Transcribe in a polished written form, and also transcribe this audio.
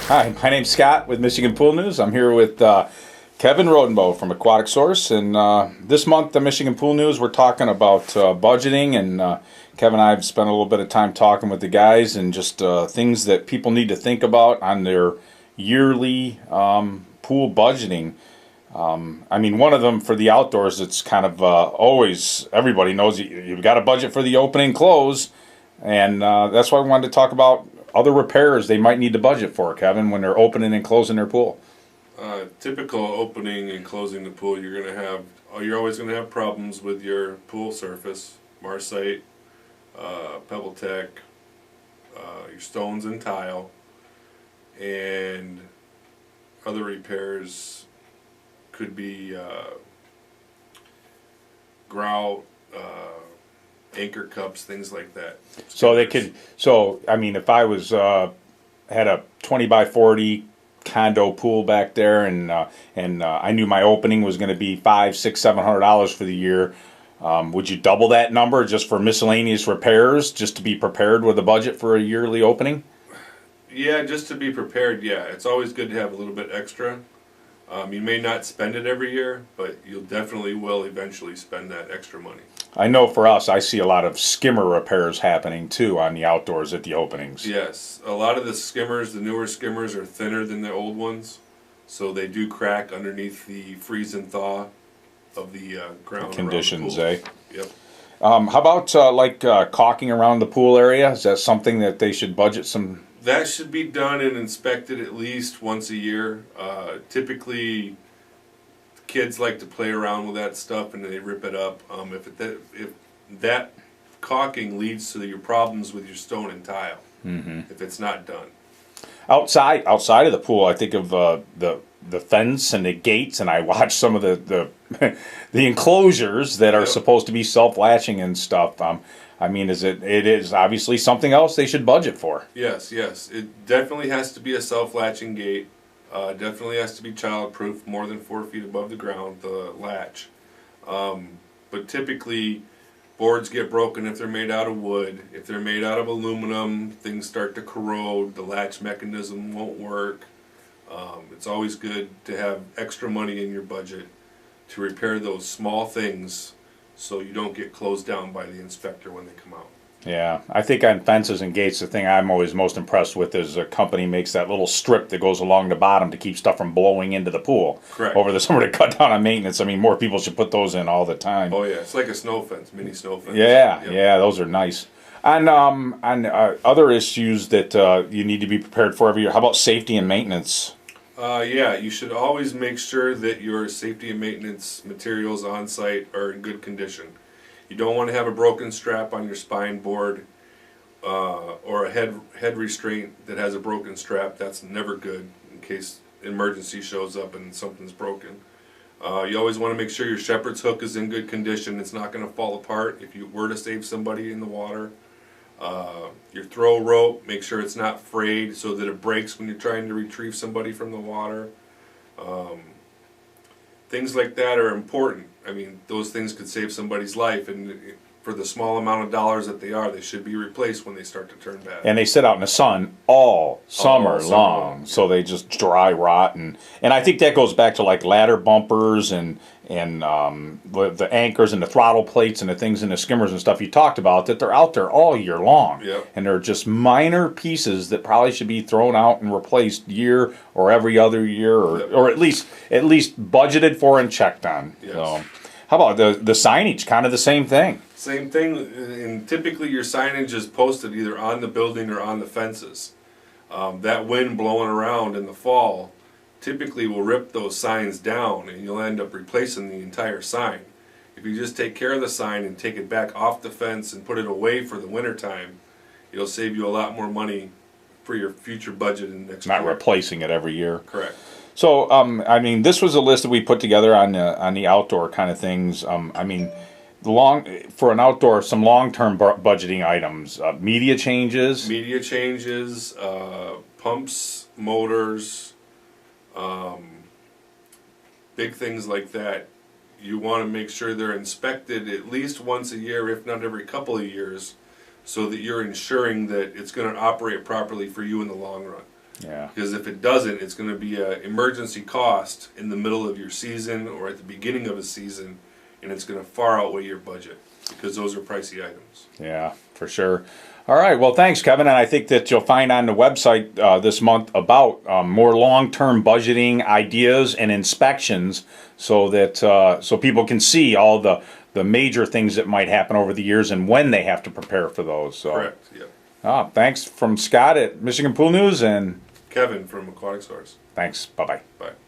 Hi, my name's Scott with Michigan Pool News. I'm here with Kevin Rodenbo from Aquatic Source, and this month the Michigan Pool News we're talking about budgeting, and Kevin and I have spent a little bit of time talking with the guys and just things that people need to think about on their yearly pool budgeting. I mean, one of them for the outdoors, it's kind of always, everybody knows you've got a budget for the open and close, and that's why I wanted to talk about other repairs they might need to budget for, Kevin, when they're opening and closing their pool. Typical opening and closing the pool, you're always gonna have problems with your pool surface, marcite, pebble tech, your stones and tile, and other repairs could be grout, anchor cups, things like that. So they could. So I mean, if I was had a 20 by 40 condo pool back there, and I knew my opening was going to be $500, $600, $700 for the year, would you double that number just for miscellaneous repairs, just to be prepared with a budget for a yearly opening? Yeah, just to be prepared. Yeah, it's always good to have a little bit extra. You may not spend it every year, but you definitely will eventually spend that extra money. I know for us, I see a lot of skimmer repairs happening too on the outdoors at the openings. Yes, a lot of the skimmers, the newer skimmers, are thinner than the old ones, so they do crack underneath the freeze and thaw of the ground. Conditions, around the pool. eh? Yep. How about caulking around the pool area? Is that something that they should budget some? That should be done and inspected at least once a year. Typically, kids like to play around with that stuff and they rip it up. If that caulking leads to your problems with your stone and tile, if it's not done. Outside of the pool, I think of the fence and the gates, and I watch some of the the enclosures that are supposed to be self-latching and stuff. I mean, it is obviously something else they should budget for. Yes. It definitely has to be a self-latching gate. Definitely has to be child-proof, more than 4 feet above the ground, the latch. But typically, boards get broken if they're made out of wood. If they're made out of aluminum, things start to corrode. The latch mechanism won't work. It's always good to have extra money in your budget to repair those small things so you don't get closed down by the inspector when they come out. Yeah, I think on fences and gates, the thing I'm always most impressed with is a company makes that little strip that goes along the bottom to keep stuff from blowing into the pool. Correct. Over the summer to cut down on maintenance. I mean, more people should put those in all the time. Oh yeah, it's like a snow fence, mini snow fence. Yeah, Yep. yeah, those are nice. On other issues that you need to be prepared for every year, how about safety and maintenance? Yeah, you should always make sure that your safety and maintenance materials on site are in good condition. You don't want to have a broken strap on your spine board or a head restraint that has a broken strap. That's never good in case emergency shows up and something's broken. You always want to make sure your shepherd's hook is in good condition. It's not going to fall apart if you were to save somebody in the water. Your throw rope, make sure it's not frayed so that it breaks when you're trying to retrieve somebody from the water. Things like that are important. I mean, those things could save somebody's life, and for the small amount of dollars that they should be replaced when they start to turn bad. And they sit out in the sun all summer long, so they just dry rot. And I think that goes back to like ladder bumpers and the anchors and the throttle plates and the things in the skimmers and stuff you talked about, that they're out there all year long. Yep. And they're just minor pieces that probably should be thrown out and replaced year or every other year, or at least budgeted for and checked on. Yes. So, how about the signage? Kind of the same thing. Same thing, and typically your signage is posted either on the building or on the fences. That wind blowing around in the fall typically will rip those signs down, and you'll end up replacing the entire sign. If you just take care of the sign and take it back off the fence and put it away for the winter time, it'll save you a lot more money for your future budget in next year. Not replacing it every year. Correct. So, I mean, this was a list that we put together on the outdoor kind of things. I mean, for an outdoor, some long-term budgeting items, media changes, pumps, motors, big things like that. You want to make sure they're inspected at least once a year, if not every couple of years, so that you're ensuring that it's going to operate properly for you in the long run. Yeah. Because if it doesn't, it's going to be an emergency cost in the middle of your season or at the beginning of a season, and it's going to far outweigh your budget because those are pricey items. Yeah, for sure. All right. Well, thanks, Kevin. And I think that you'll find on the website this month about more long-term budgeting ideas and inspections, so that so people can see all the major things that might happen over the years and when they have to prepare for those. So. Correct. Yep. Thanks from Scott at Michigan Pool News, and Kevin from Aquatic Source. thanks. Bye-bye. Bye.